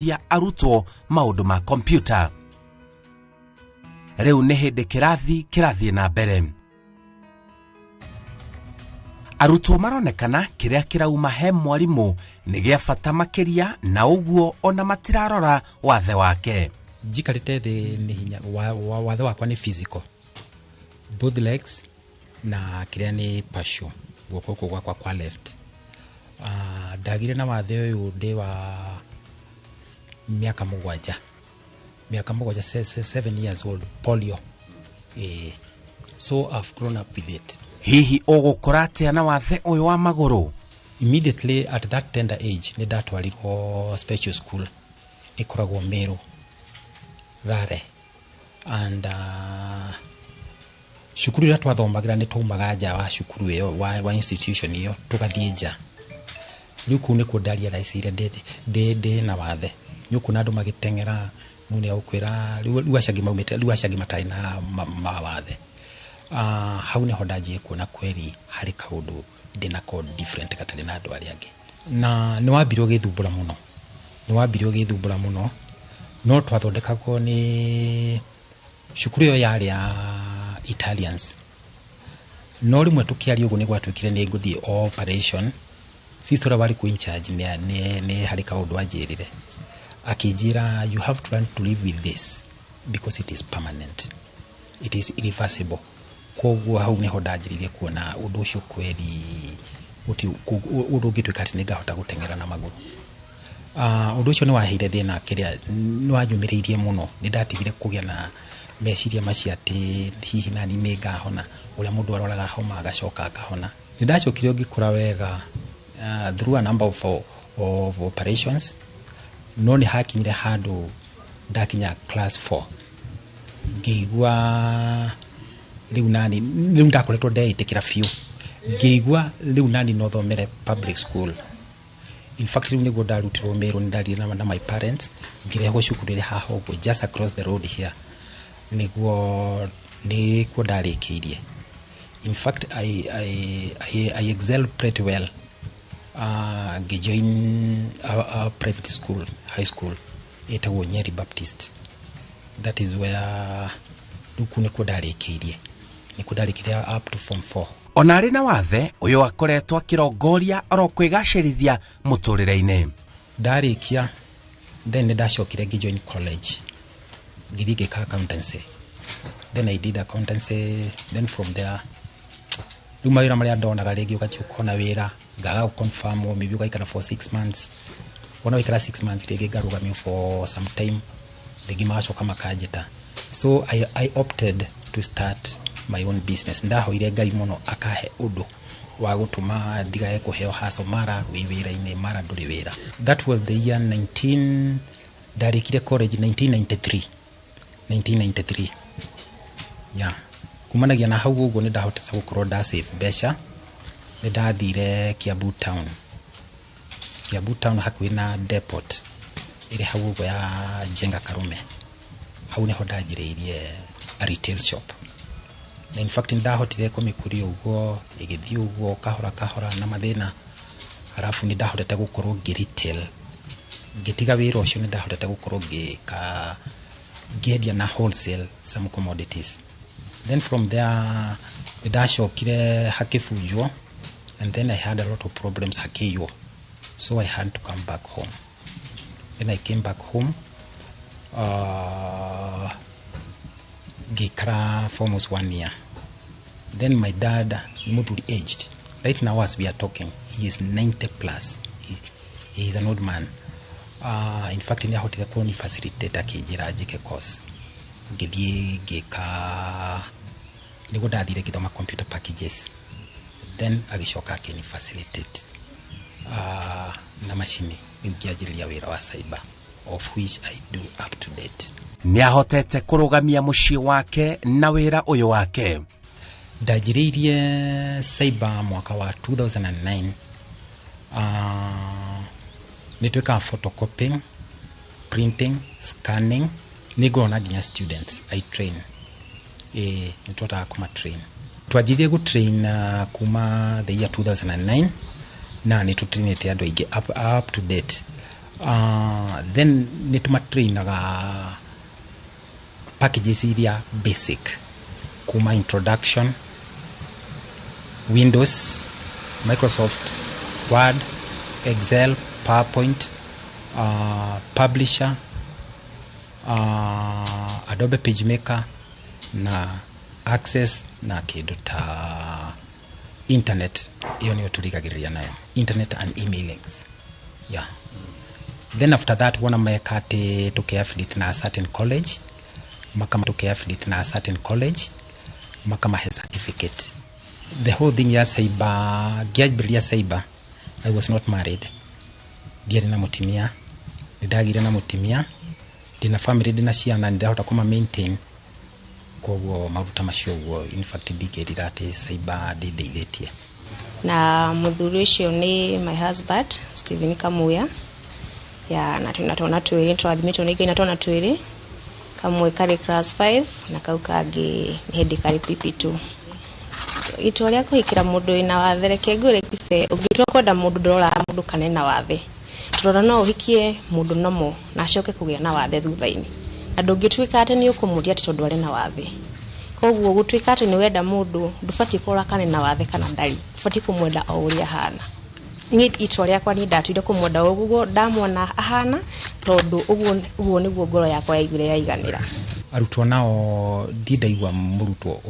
ya arutwo maundu ma kompyuta. Riu ni hindi kirathi na mbere. Arutwo maronekana kiria kirauma he mwarimu ni gia bata makiria, na uguo ona matirarora wathe wake. Jikarite thi ni hinya wathe wakwa ni physical, both legs na kiria ni partial guoko gwakwa kwa left. Ndagire na wathe uyu ndi wa miaka mugwanja 7 years old, polio. So I've grown up with it. Hihi ugukora atia na wathe uyu wa maguru? Immediately at that tender age ni ndatwarirwo special school ikoragwo Meru Rare, and shukuru ira twathomagira ni tumaga nja wa shukuru iyo wa institution iyo tugathie nja. Riu ku ni ku ndaria raicire ndi na wathe nyuku na andu magitengera nuni aukwira riu acagi matai na mawathe. Hau ni hondaji kuona kweri hari kaundu ndina ko different katari na andu ari angi, na ni wambirwo githumbura muno no twathondekagwo ni shukuru yo yari ya Italians. No rimwe tukiaria ugu ni gwatwikire ni nguthie operation. Sister wali ku in charge ni hari kaundu ajirire akijira, you have to learn to live with this because it is permanent, it is irreversible. Koguo hau niho ndajiririe kuona undu ucio kweri undu ngitwika ati ningahota gutengera na maguru. Undu ucio ni waheire thina kiria ni wanyumiriirie muno. Ni ndatigire kugia na meciria macio ati hihi nani ningahona uria mundu aroraga homa agacoka akahona. Ni ndacokire ngikura wega through a number of operations. No ni hakinyire handu ndakinya class 4 ngigwa riu ndakoretwo ndeitikira fiu, ngigwa riu nani no thomere public school. In fact riu niguo ndarutirwo Meru, ndari na my parents ngirehwo cukuru iri haha uguo just across the road here, niguo ndarikiirie. In fact I excel pretty well. Join a private school, high school, etagwo Nyeri Baptist. That is where duku nikudarikiirie up to form 4. Onari na wathe uyu akoretwo akirongoria oro kwigacirithia muturire-ini. Ndarikia then ndacokire ngijoin college ngithi ngika accountancy. Then I did accountancy. Then from there ruma wira maria ndonaga ringi ukati ukona wira ngaga confirm maybe ukaikara for 6 months. Ona wikara 6 months ringi ngarugamio for some time ringi magacoka makajita. So I opted to start my own business. Ndahoire Ngai muno akahe undu wa gutuma ndigae kuheo haso mara wira-ini mara nduri wira. That was the year ndarikire college 1993. Yeah. Kumanagia na hau uguo ni ndahotete gukorwo nda save mbeca. Ni ndathire Kiambu town hakuhi na depot iri hau uguo ya Jenga Karume. Hau niho ndajiriirie a retail shop. Na in fact ndahotire kumikuria uguo igithii uguo kahora na mathina. Halafu ni ndahotete gukorwo retail ngitiga wira ucio. Ni ndahotete gukorwo ngiendia na wholesale some commodities. Then from there ndacokire hakifujwo, and then I had a lot of problems hakiyo, so I had to come back home. When I came back home gikara for almost 1 year. Then my dad, muthuri aged, right now as we are talking, he is 90 plus. He is an old man. In fact ni ahotire ko ni facilitate akijira jike course ngithie ngika nigo ndathire githoma computer packages. Then agicoka akini facilitate na machine ngiajiriria wira wa cyber, of which I do up to date. Ni ahotete kurugamia mucii wake na wira uyu wake. Ndajiririe cyber mwaka wa 2009. Nitweka photocopying, printing, scanning. Nigo na nginya students I train. Nitwata kuma train. Twajirie gu train kuma the year 2009 na nitutrainite andu aingi up to date. Then nitumatrainaga packages iria basic kuma introduction, Windows, Microsoft Word, Excel, PowerPoint, Publisher, Adobe PageMaker na Access na kindu ta internet. Iyo niyo tuligagiriria nayo, internet and emailings. Yeah. Then after that wana meka ati tukiaffiliate na a certain college, makama tukiaffiliate na a certain college, makama he certificate. The whole thing ya cyber, giajibiria cyber, I was not married. Diari na mutimia, nidagire na mutimia, dina family dina ciana ndahota kuma maintain kwa maruta macio. In fact digirira ati cyber ndeithetie. Na muthuri ucio ni my husband Steven Kamuya. Ya na tunatona twiri twathimĩtwo nĩ Ngai na tona twiri, kamwe kari class 5 na kau kangi hindi kari PP2. Itua rĩa kũhikĩra mũndũ ina wathe reke ngũre kibe ũngĩtua kwenda mũndũ ndũrora mũndũ kana na wathe, tondũ no ũhikie mũndũ nomo na acoke kũgĩa na wathe thutha-inĩ, na ndũngĩtuĩka atĩ nĩ ũkũmũria atĩ tondũ arĩ na wathe. Koguo gũtuĩka atĩ nĩ wenda mũndũ ndũbatiĩ kũrora kana na wathe kana ndari, ũbatiĩ kũmwenda o ũrĩa ahana. Ni itua rĩakwa ni ndatuire kũmwenda ũguo ndamwona ahana, tondũ ũguo nĩguo ngoro yakwa yaiguire yaiganĩra. Arutwo nao ndindaigua mũrutwo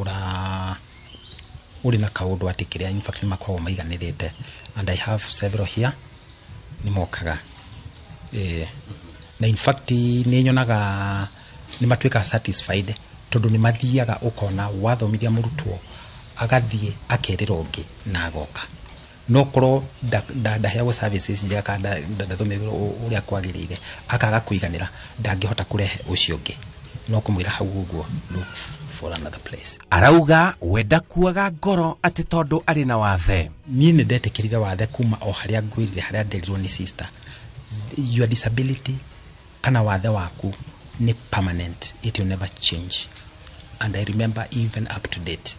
uri na kaundu ati kiria in fact makoragwo maiganirite, and I have several here ni mokaga na in fact ni nyonaga ni matuika satisfied, tondu ni mathiaga ukona wathomithia murutwo agathie akerera ungi na agoka no korwo ndaheagwo services njega kana ndathomerwo uria kwagirire akaga kuiganira ndangihota kurehe ucio ungi no kumwira hau uguo look for another place. Arauga wenda kuaga ngoro ati tondu ari na wathe. Ni ndetekirire wathe kuma o haria ngwirire haria nderirwo ni sister. Your disability kana wathe waku ni permanent, it will never change, and I remember even up to date.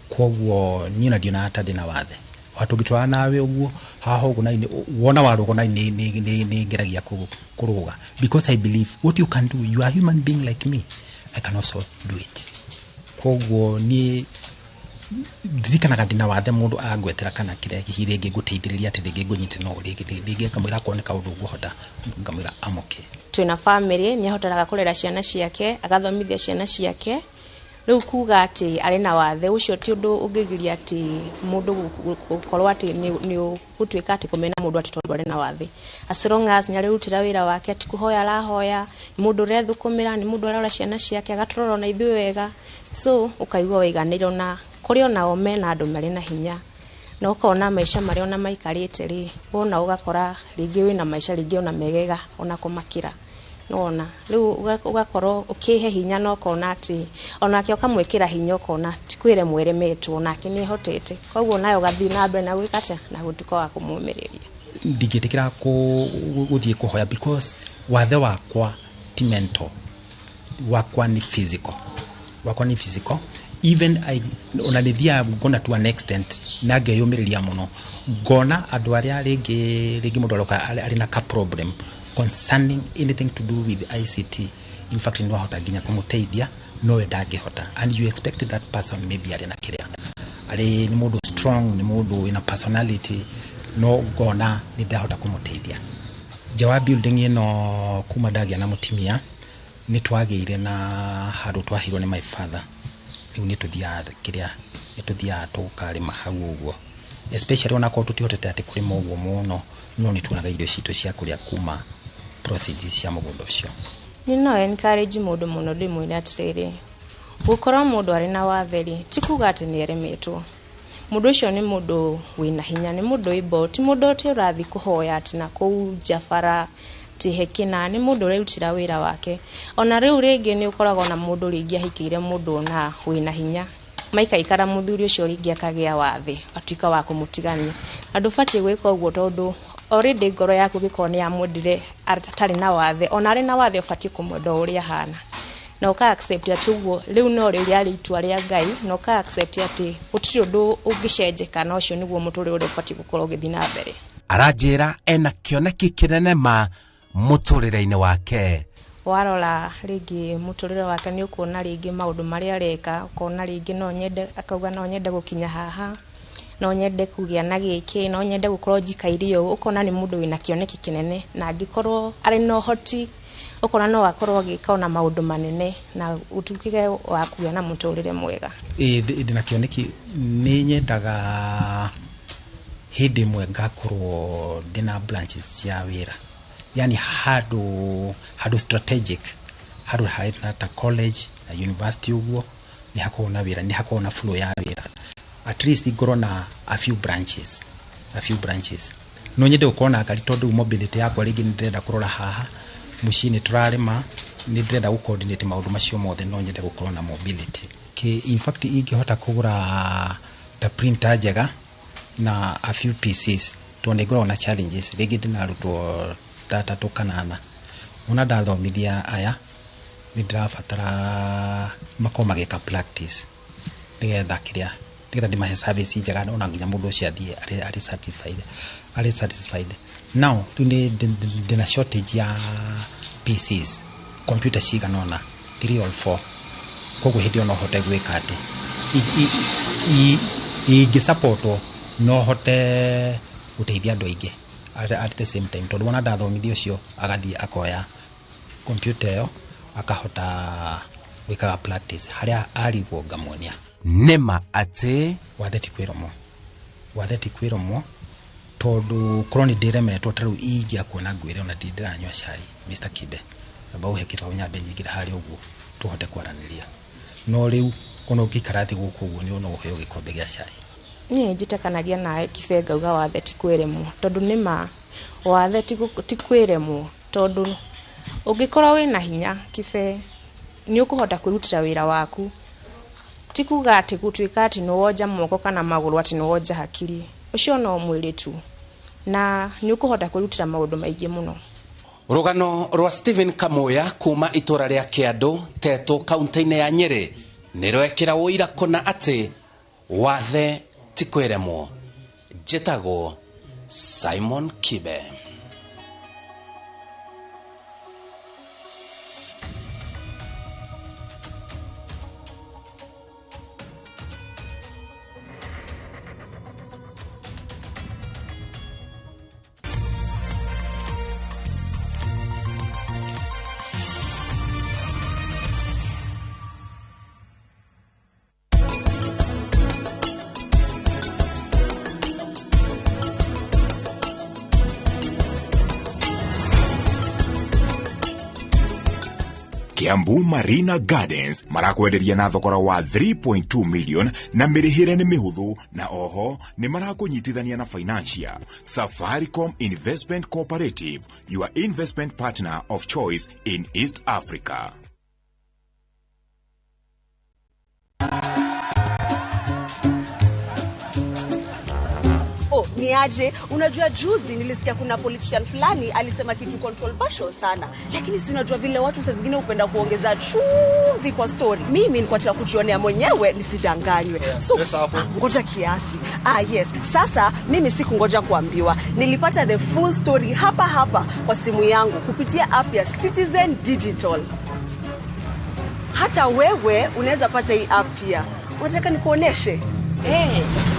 Kwoguo ni na diona ata dina wathe watu gitwa nawe uguo haho uguo na wona warugo na ni ngeragia kuruga, because I believe what you can do, you are a human being like me, I can also do it. Kwoguo ni dirikanaga dina wathe mundu agwetera kana kire hire ngi guteithiriria ati ringi ngunyite no ringi kamwira kuoneka undu guhota ngamwira amoke. Twina family ni ahotaraga kurera ciana ciake, agathomithia ciana ciake. Riu kuga ati ari na wathe ucio ti undu ungigiria ati mundu gukorwo ati ni gutuika ati kumena mundu ati tondu ari na wathe. As long as ni arutira wira wake ati kuhoya arahoya, mundu rethukumira ni mundu arora ciana ciake agatorora na ithuĩ wega, so ukaigua waiganĩrwo na kuri ona o mena andu mari na hinya na ukona maisha mari ona maikarite ri wona ugakora ringi wina maisha ringi ona megega ona kumakira nona riu ugakorwo ukihe hinya no kona ati onake ukamwekera hinya ukona tikwire mweremetwo nake ni hotete, koguo nayo gathi na mbere na gwikata na gutuko wa kumumiriria. Ndigitikira guthie kuhoya because wathe wakwa ti mental, wakwa ni physical, even I onalithia gona to an extent na ngeyumiriria muno gona andu aria ringi mundu ari na ka problem concerning anything to do with ICT. In fact ni wahota ginya kumuteithia no we ndangihota, and you expect that person maybe ari na kiria ari ni mundu strong, ni mundu ina personality, no gona ni ndahota kumuteithia. Jawa building ino kuma ndagia na mutimia ni twageire na handu twahirwo ni my father. Riu ni tuthia kiria ni tuthia tukarima hau uguo, especially ona ko tutihotete ati kurima uguo muno, no ni tunaga irio citu cia kuria kuma procedures cia mugunda ucio. Ni no encourage mundu muno ndimwira atiriri gukorwo mundu ari na watheri ti kuga ati ni eremetwo. Mundu ucio ni mundu wina hinya, ni mundu ibo, ti mundu ati urathi kuhoya ati na kuu jafara ti hekina, ni mundu urutira wira wake. Ona riu ringi ni ukoragwo na mundu ringi ahikire mundu na wina hinya, maika ikara muthuri ucio ringi akagia wathe atuika wa kumutigania, andu fatie gwika uguo tondu already ngoro yaku gikoni ya mwendire atari na wathe, ona ari na wathe ufatie kumwenda uria hana na uka accept ati uguo riu no ri ari itua ria Ngai, na uka accept ati utiri undu ungicenjeka na ucio niguo muturire uria ufatie gukorwo githina mbere. Aranjira ena kioneki kinene ma muturire-ini wake. Warora ringi muturire wake ni ukuona ringi maundu maria areka, ukona ringi no nyende, akauga no nyende gukinya haha, no nyende kugia na giki, no nyende gukorwo njikairio, ukona ni mundu wina kioneki kinene, na angikorwo ari no hoti, ukona no akorwo agikaona maundu manene na utukige wa kugia na muturire mwega. Ndina kioneki ni nyendaga hindi mwe ngakorwo ndina branches cia wira, yani hado strategic, hado haina ta college na university uguo, ni hako na wira, ni hako na flow ya wira, at least igoro na a few branches. No nyende ukona kali tondu mobility yakwa ringi ndirenda kurora haha mucini turarima, ni ndirenda gu coordinate maundu macio mothe, no nyende gukorwo na mobility. In fact ingihota kugura ta printer njega na a few pieces, tondu ngorwo na challenges ringi ndinarutwo tatatu kanana, una ndathomithia aya ni ndirabatara makoma mageka practice nigetha ndimahe service njega, ona nginya mundu ucio athie ari satisfied. Now ndina shortage ya pieces, computer ciganona 3 or 4, koguo hindi ona hote gwika ati ingisupport no hote guteithia andu aingi at the same time, tondu ona ndathomithio ucio agathie akoya computer yo akahota gwikaga practice haria arigwo ngamonia. Nema ati watheti kwiromwo tondu korwo ni ndiremetwo taru ingia kuona ngwire ona ndiranywa cai Mr. Kibe aba uhekira unyambe nyigira hari uguo tuhote kwaraniria, no riu ona ukikara thi guku uguo ni ona uheyo gikombe gia cai. Ni njitakanagia nawe Kibe ngauga watheti kwiremwo, tondu nima watheti ti kwiremwo, tondu ungikorwo wina hinya Kibe ni ukuhota kwirutira wira waku, ti kuga ati gutwika ati no woja moko kana maguru ati no woja hakiri, ucio no mwiri tu, na ni ukuhota kwirutira maundu maingi muno. Rugano rwa Stephen Kamoya kuma itura ria Kiandu Teto kaunti-ini ya Nyeri nirwekira uira kona ati wathe ti kwiremwo. Njitagwo Simon Kibe. Kiambu Marina Gardens marakwenderia na thogora wa 3.2 million na mirihire ni mihuthu, na oho ni marakunyitithania na financial. Safaricom Investment Cooperative, your investment partner of choice in East Africa. Niaje, unajua juzi nilisikia kuna politician fulani alisema kitu controversial sana, lakini si unajua vile watu saa zingine upenda kuongeza chumvi kwa story. Mimi nilikuwa nataka kujionea mwenyewe nisidanganywe. So ngoja kiasi. Yes, sasa mimi sikungoja kuambiwa. Nilipata the full story hapa kwa simu yangu kupitia app ya Citizen Digital. Hata wewe unaweza pata hii app pia. Unataka nikuoneshe?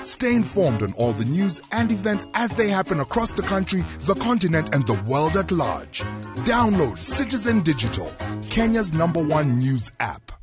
Stay informed on all the news and events as they happen across the country, the continent, and the world at large. Download Citizen Digital, Kenya's #1 news app.